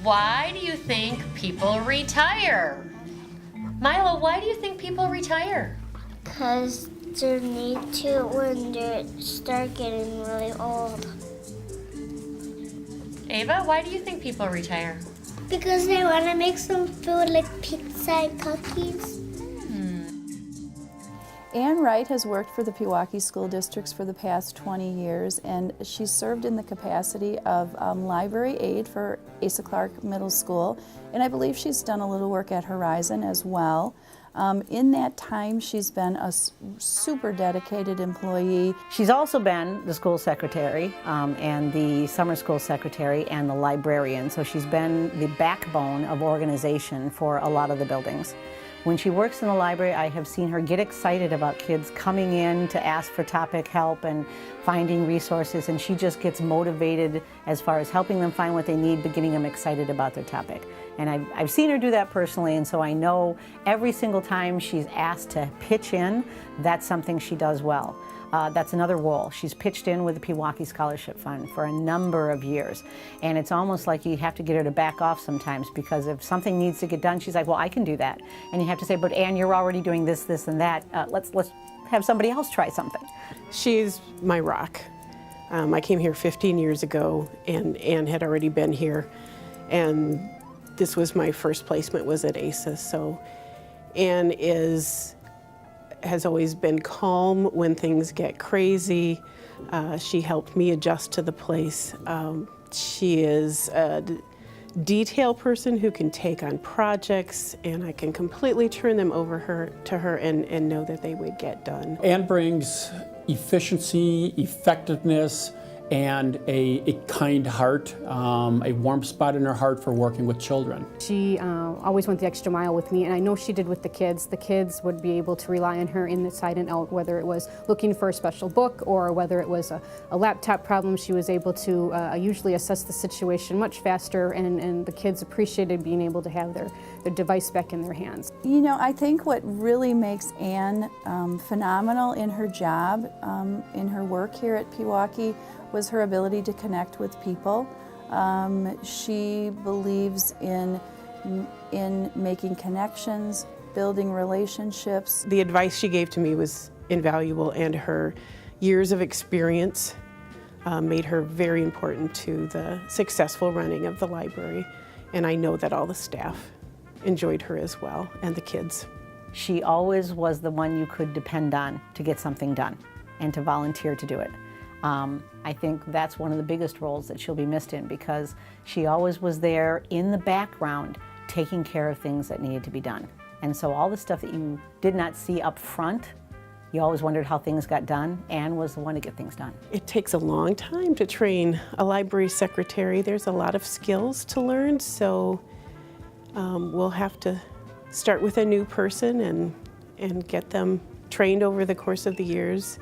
why do you think people retire? Milo, why do you think people retire? Because they need to when they start getting really old. Ava, why do you think people retire? Because they want to make some food like pizza and cookies. Ann Wright has worked for the Pewaukee School Districts for the past 20 years, and she's served in the capacity of library aide for Asa Clark Middle School, and I believe she's done a little work at Horizon as well. In that time, she's been a super dedicated employee. She's also been the school secretary and the summer school secretary and the librarian, so she's been the backbone of organization for a lot of the buildings. When she works in the library, I have seen her get excited about kids coming in to ask for topic help and finding resources, and she just gets motivated as far as helping them find what they need, but getting them excited about their topic. And I've seen her do that personally, and so I know every single time she's asked to pitch in, that's something she does well. That's another role. She's pitched in with the Pewaukee Scholarship Fund for a number of years. And it's almost like you have to get her to back off sometimes, because if something needs to get done, she's like, well, I can do that. And you have to say, but Ann, you're already doing this, this, and that. Let's have somebody else try something. She's my rock. I came here 15 years ago, and Ann had already been here. And this was my first placement, was at ASA. So Ann has always been calm when things get crazy. She helped me adjust to the place. She is a detail person who can take on projects, and I can completely turn them over to her and know that they would get done. Ann brings efficiency, effectiveness, and a kind heart, a warm spot in her heart for working with children. She always went the extra mile with me, and I know she did with the kids. The kids would be able to rely on her inside and out, whether it was looking for a special book or whether it was a laptop problem. She was able to usually assess the situation much faster, and the kids appreciated being able to have their device back in their hands. You know, I think what really makes Ann phenomenal in her job, in her work here at Pewaukee, was her ability to connect with people. She believes in making connections, building relationships. The advice she gave to me was invaluable, and her years of experience made her very important to the successful running of the library. And I know that all the staff enjoyed her as well, and the kids. She always was the one you could depend on to get something done and to volunteer to do it. I think that's one of the biggest roles that she'll be missed in, because she always was there in the background taking care of things that needed to be done. And so all the stuff that you did not see up front, you always wondered how things got done. Ann was the one to get things done. It takes a long time to train a library secretary. There's a lot of skills to learn, so we'll have to start with a new person and get them trained over the course of the years.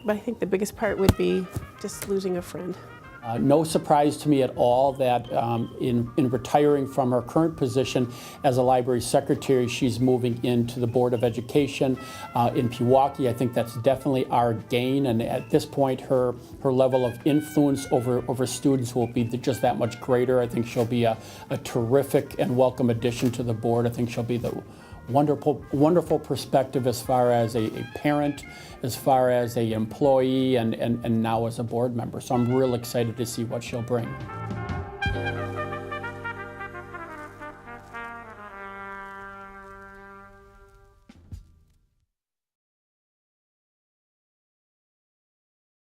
But I think the biggest part would be just losing a friend. No surprise to me at all that in retiring from her current position as a library secretary, she's moving into the Board of Education in Pewaukee. I think that's definitely our gain, and at this point her level of influence over students will be just that much greater. I think she'll be a terrific and welcome addition to the board. I think she'll be the wonderful perspective as far as a parent, as far as an employee, and now as a board member. So I'm real excited to see what she'll bring.